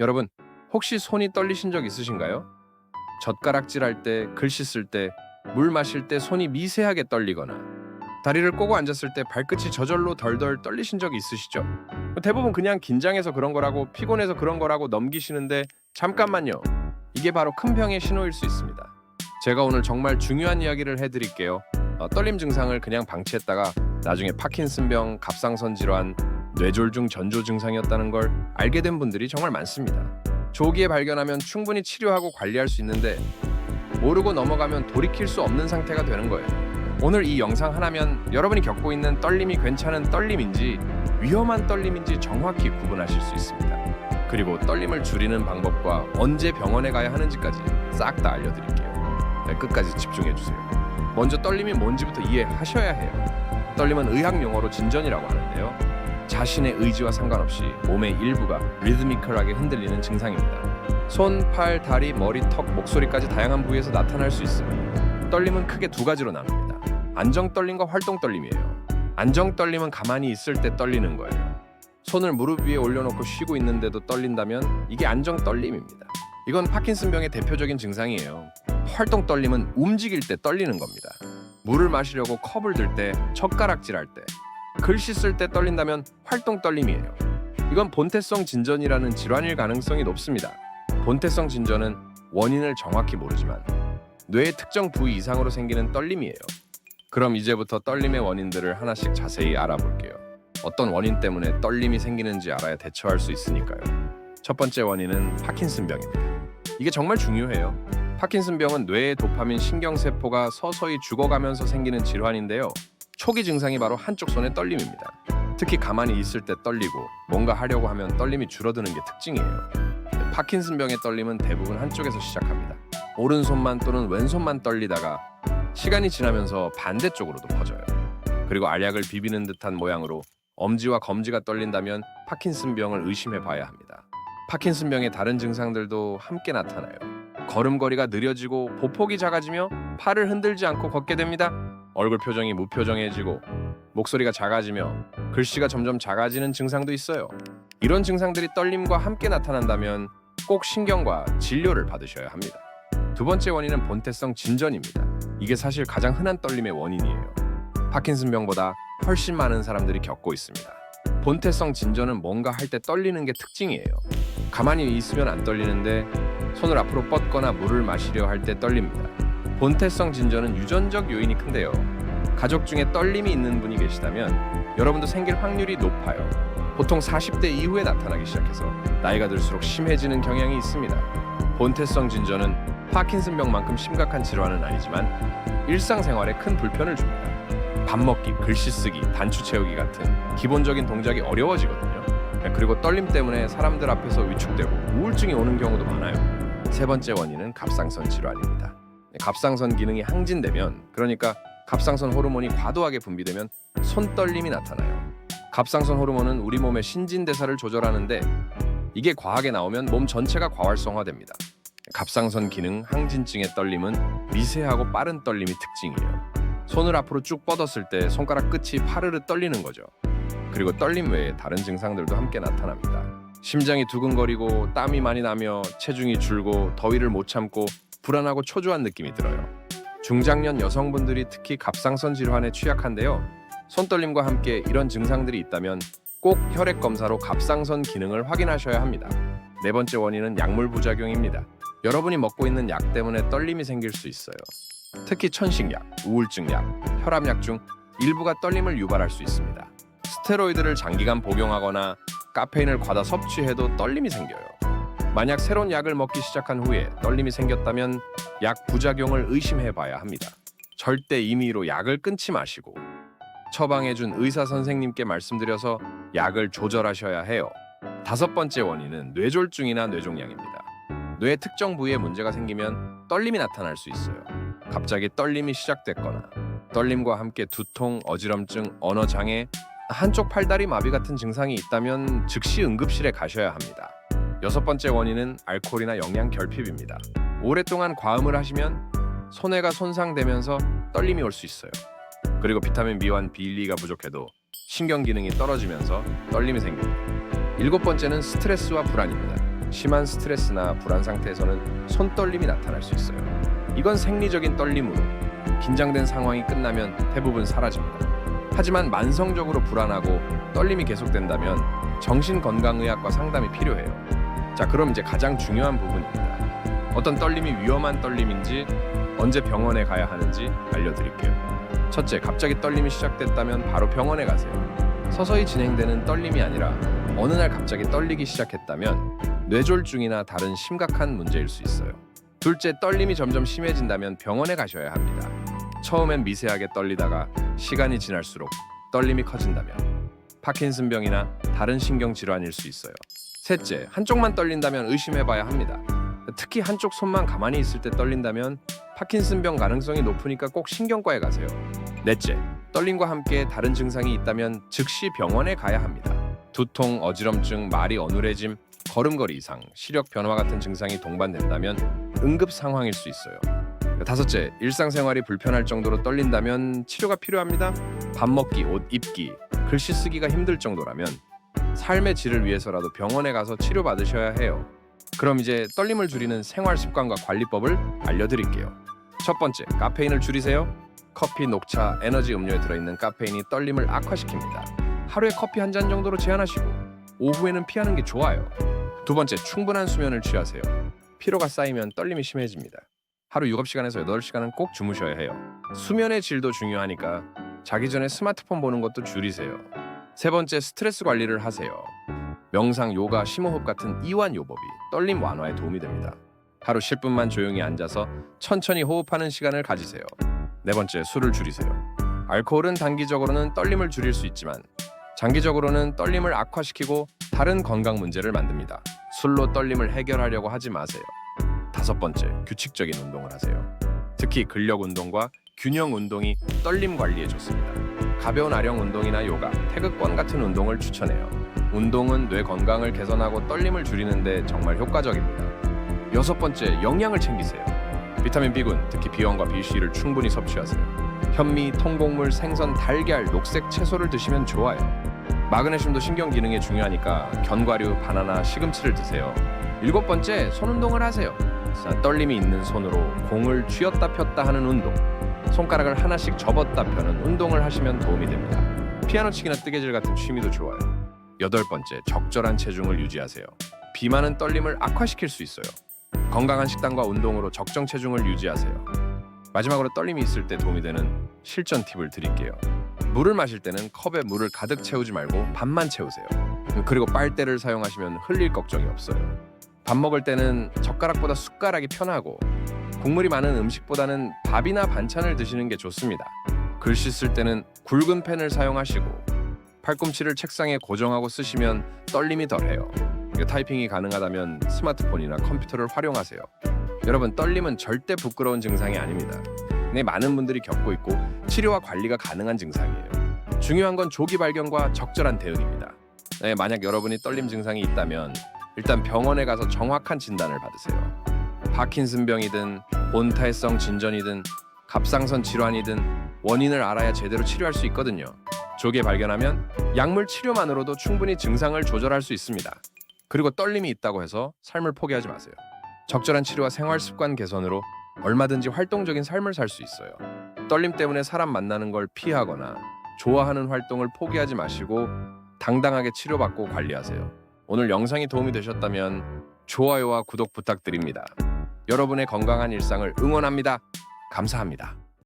여러분, 혹시 손이 떨리신 적 있으신가요? 젓가락질할 때, 글씨 쓸 때, 물 마실 때 손이 미세하게 떨리거나 다리를 꼬고 앉았을 때 발끝이 저절로 덜덜 떨리신 적이 있으시죠? 대부분 그냥 긴장해서 그런 거라고 피곤해서 그런 거라고 넘기시는데 잠깐만요. 이게 바로 큰 병의 신호일 수 있습니다. 제가 오늘 정말 중요한 이야기를 해드릴게요. 떨림 증상을 그냥 방치했다가 나중에 파킨슨병, 갑상선 질환, 뇌졸중 전조 증상이었다는 걸 알게 된 분들이 정말 많습니다. 조기에 발견하면 충분히 치료하고 관리할 수 있는데 모르고 넘어가면 돌이킬 수 없는 상태가 되는 거예요. 오늘 이 영상 하나면 여러분이 겪고 있는 떨림이 괜찮은 떨림인지 위험한 떨림인지 정확히 구분하실 수 있습니다. 그리고 떨림을 줄이는 방법과 언제 병원에 가야 하는지까지 싹 다 알려드릴게요. 끝까지 집중해주세요. 먼저 떨림이 뭔지부터 이해하셔야 해요. 떨림은 의학 용어로 진전이라고 하는데요. 자신의 의지와 상관없이 몸의 일부가 리드미컬하게 흔들리는 증상입니다. 손, 팔, 다리, 머리, 턱, 목소리까지 다양한 부위에서 나타날 수 있으며 떨림은 크게 두 가지로 나눕니다. 안정 떨림과 활동 떨림이에요. 안정 떨림은 가만히 있을 때 떨리는 거예요. 손을 무릎 위에 올려놓고 쉬고 있는데도 떨린다면 이게 안정 떨림입니다. 이건 파킨슨병의 대표적인 증상이에요. 활동 떨림은 움직일 때 떨리는 겁니다. 물을 마시려고 컵을 들 때, 젓가락질할 때, 글씨 쓸 때 떨린다면 활동 떨림이에요. 이건 본태성 진전이라는 질환일 가능성이 높습니다. 본태성 진전은 원인을 정확히 모르지만 뇌의 특정 부위 이상으로 생기는 떨림이에요. 그럼 이제부터 떨림의 원인들을 하나씩 자세히 알아볼게요. 어떤 원인 때문에 떨림이 생기는지 알아야 대처할 수 있으니까요. 첫 번째 원인은 파킨슨병입니다. 이게 정말 중요해요. 파킨슨병은 뇌의 도파민 신경세포가 서서히 죽어가면서 생기는 질환인데요. 초기 증상이 바로 한쪽 손의 떨림입니다. 특히 가만히 있을 때 떨리고 뭔가 하려고 하면 떨림이 줄어드는 게 특징이에요. 파킨슨병의 떨림은 대부분 한쪽에서 시작합니다. 오른손만 또는 왼손만 떨리다가 시간이 지나면서 반대쪽으로도 퍼져요. 그리고 알약을 비비는 듯한 모양으로 엄지와 검지가 떨린다면 파킨슨병을 의심해 봐야 합니다. 파킨슨병의 다른 증상들도 함께 나타나요. 걸음걸이가 느려지고 보폭이 작아지며 팔을 흔들지 않고 걷게 됩니다. 얼굴 표정이 무표정해지고 목소리가 작아지며 글씨가 점점 작아지는 증상도 있어요. 이런 증상들이 떨림과 함께 나타난다면 꼭 신경과 진료를 받으셔야 합니다. 두 번째 원인은 본태성 진전입니다. 이게 사실 가장 흔한 떨림의 원인이에요. 파킨슨병보다 훨씬 많은 사람들이 겪고 있습니다. 본태성 진전은 뭔가 할 때 떨리는 게 특징이에요. 가만히 있으면 안 떨리는데 손을 앞으로 뻗거나 물을 마시려 할 때 떨립니다. 본태성 진전은 유전적 요인이 큰데요. 가족 중에 떨림이 있는 분이 계시다면 여러분도 생길 확률이 높아요. 보통 40대 이후에 나타나기 시작해서 나이가 들수록 심해지는 경향이 있습니다. 본태성 진전은 파킨슨병만큼 심각한 질환은 아니지만 일상생활에 큰 불편을 줍니다. 밥 먹기, 글씨 쓰기, 단추 채우기 같은 기본적인 동작이 어려워지거든요. 그리고 떨림 때문에 사람들 앞에서 위축되고 우울증이 오는 경우도 많아요. 세 번째 원인은 갑상선 질환입니다. 갑상선 기능이 항진되면, 그러니까 갑상선 호르몬이 과도하게 분비되면 손떨림이 나타나요. 갑상선 호르몬은 우리 몸의 신진대사를 조절하는데 이게 과하게 나오면 몸 전체가 과활성화됩니다. 갑상선 기능 항진증의 떨림은 미세하고 빠른 떨림이 특징이에요. 손을 앞으로 쭉 뻗었을 때 손가락 끝이 파르르 떨리는 거죠. 그리고 떨림 외에 다른 증상들도 함께 나타납니다. 심장이 두근거리고 땀이 많이 나며 체중이 줄고 더위를 못 참고 불안하고 초조한 느낌이 들어요. 중장년 여성분들이 특히 갑상선 질환에 취약한데요. 손떨림과 함께 이런 증상들이 있다면 꼭 혈액 검사로 갑상선 기능을 확인하셔야 합니다. 네 번째 원인은 약물 부작용입니다. 여러분이 먹고 있는 약 때문에 떨림이 생길 수 있어요. 특히 천식약, 우울증약, 혈압약 중 일부가 떨림을 유발할 수 있습니다. 스테로이드를 장기간 복용하거나 카페인을 과다 섭취해도 떨림이 생겨요. 만약 새로운 약을 먹기 시작한 후에 떨림이 생겼다면 약 부작용을 의심해 봐야 합니다. 절대 임의로 약을 끊지 마시고 처방해준 의사 선생님께 말씀드려서 약을 조절하셔야 해요. 다섯 번째 원인은 뇌졸중이나 뇌종양입니다. 뇌의 특정 부위에 문제가 생기면 떨림이 나타날 수 있어요. 갑자기 떨림이 시작됐거나 떨림과 함께 두통, 어지럼증, 언어장애, 한쪽 팔다리 마비 같은 증상이 있다면 즉시 응급실에 가셔야 합니다. 여섯 번째 원인은 알코올이나 영양 결핍입니다. 오랫동안 과음을 하시면 손해가 손상되면서 떨림이 올 수 있어요. 그리고 비타민 B와 B12가 부족해도 신경 기능이 떨어지면서 떨림이 생깁니다. 일곱 번째는 스트레스와 불안입니다. 심한 스트레스나 불안 상태에서는 손떨림이 나타날 수 있어요. 이건 생리적인 떨림으로 긴장된 상황이 끝나면 대부분 사라집니다. 하지만 만성적으로 불안하고 떨림이 계속된다면 정신건강의학과 상담이 필요해요. 자, 그럼 이제 가장 중요한 부분입니다. 어떤 떨림이 위험한 떨림인지, 언제 병원에 가야 하는지 알려드릴게요. 첫째, 갑자기 떨림이 시작됐다면 바로 병원에 가세요. 서서히 진행되는 떨림이 아니라 어느 날 갑자기 떨리기 시작했다면 뇌졸중이나 다른 심각한 문제일 수 있어요. 둘째, 떨림이 점점 심해진다면 병원에 가셔야 합니다. 처음엔 미세하게 떨리다가 시간이 지날수록 떨림이 커진다면 파킨슨병이나 다른 신경질환일 수 있어요. 셋째, 한쪽만 떨린다면 의심해봐야 합니다. 특히 한쪽 손만 가만히 있을 때 떨린다면 파킨슨병 가능성이 높으니까 꼭 신경과에 가세요. 넷째, 떨림과 함께 다른 증상이 있다면 즉시 병원에 가야 합니다. 두통, 어지럼증, 말이 어눌해짐, 걸음걸이 이상, 시력 변화 같은 증상이 동반된다면 응급 상황일 수 있어요. 다섯째, 일상생활이 불편할 정도로 떨린다면 치료가 필요합니다. 밥 먹기, 옷 입기, 글씨 쓰기가 힘들 정도라면 삶의 질을 위해서라도 병원에 가서 치료받으셔야 해요. 그럼 이제 떨림을 줄이는 생활 습관과 관리법을 알려드릴게요. 첫 번째, 카페인을 줄이세요. 커피, 녹차, 에너지 음료에 들어있는 카페인이 떨림을 악화시킵니다. 하루에 커피 한 잔 정도로 제한하시고 오후에는 피하는 게 좋아요. 두 번째, 충분한 수면을 취하세요. 피로가 쌓이면 떨림이 심해집니다. 하루 7시간에서 8시간은 꼭 주무셔야 해요. 수면의 질도 중요하니까 자기 전에 스마트폰 보는 것도 줄이세요. 세 번째, 스트레스 관리를 하세요. 명상, 요가, 심호흡 같은 이완요법이 떨림 완화에 도움이 됩니다. 하루 10분만 조용히 앉아서 천천히 호흡하는 시간을 가지세요. 네 번째, 술을 줄이세요. 알코올은 단기적으로는 떨림을 줄일 수 있지만 장기적으로는 떨림을 악화시키고 다른 건강 문제를 만듭니다. 술로 떨림을 해결하려고 하지 마세요. 다섯 번째, 규칙적인 운동을 하세요. 특히 근력 운동과 균형 운동이 떨림 관리에 좋습니다. 가벼운 아령 운동이나 요가, 태극권 같은 운동을 추천해요. 운동은 뇌 건강을 개선하고 떨림을 줄이는데 정말 효과적입니다. 여섯 번째, 영양을 챙기세요. 비타민 B군, 특히 B원과 BC를 충분히 섭취하세요. 현미, 통곡물, 생선, 달걀, 녹색 채소를 드시면 좋아요. 마그네슘도 신경 기능에 중요하니까 견과류, 바나나, 시금치를 드세요. 일곱 번째, 손 운동을 하세요. 떨림이 있는 손으로 공을 쥐었다 폈다 하는 운동, 손가락을 하나씩 접었다 펴는 운동을 하시면 도움이 됩니다. 피아노 치기나 뜨개질 같은 취미도 좋아요. 여덟 번째, 적절한 체중을 유지하세요. 비만은 떨림을 악화시킬 수 있어요. 건강한 식단과 운동으로 적정 체중을 유지하세요. 마지막으로 떨림이 있을 때 도움이 되는 실전 팁을 드릴게요. 물을 마실 때는 컵에 물을 가득 채우지 말고 반만 채우세요. 그리고 빨대를 사용하시면 흘릴 걱정이 없어요. 밥 먹을 때는 젓가락보다 숟가락이 편하고 국물이 많은 음식보다는 밥이나 반찬을 드시는 게 좋습니다. 글씨 쓸 때는 굵은 펜을 사용하시고 팔꿈치를 책상에 고정하고 쓰시면 떨림이 덜해요. 타이핑이 가능하다면 스마트폰이나 컴퓨터를 활용하세요. 여러분, 떨림은 절대 부끄러운 증상이 아닙니다. 많은 분들이 겪고 있고 치료와 관리가 가능한 증상이에요. 중요한 건 조기 발견과 적절한 대응입니다. 만약 여러분이 떨림 증상이 있다면 일단 병원에 가서 정확한 진단을 받으세요. 파킨슨병이든 본타해성 진전이든 갑상선 질환이든 원인을 알아야 제대로 치료할 수 있거든요. 조기에 발견하면 약물 치료만으로도 충분히 증상을 조절할 수 있습니다. 그리고 떨림이 있다고 해서 삶을 포기하지 마세요. 적절한 치료와 생활 습관 개선으로 얼마든지 활동적인 삶을 살 수 있어요. 떨림 때문에 사람 만나는 걸 피하거나 좋아하는 활동을 포기하지 마시고 당당하게 치료받고 관리하세요. 오늘 영상이 도움이 되셨다면 좋아요와 구독 부탁드립니다. 여러분의 건강한 일상을 응원합니다. 감사합니다.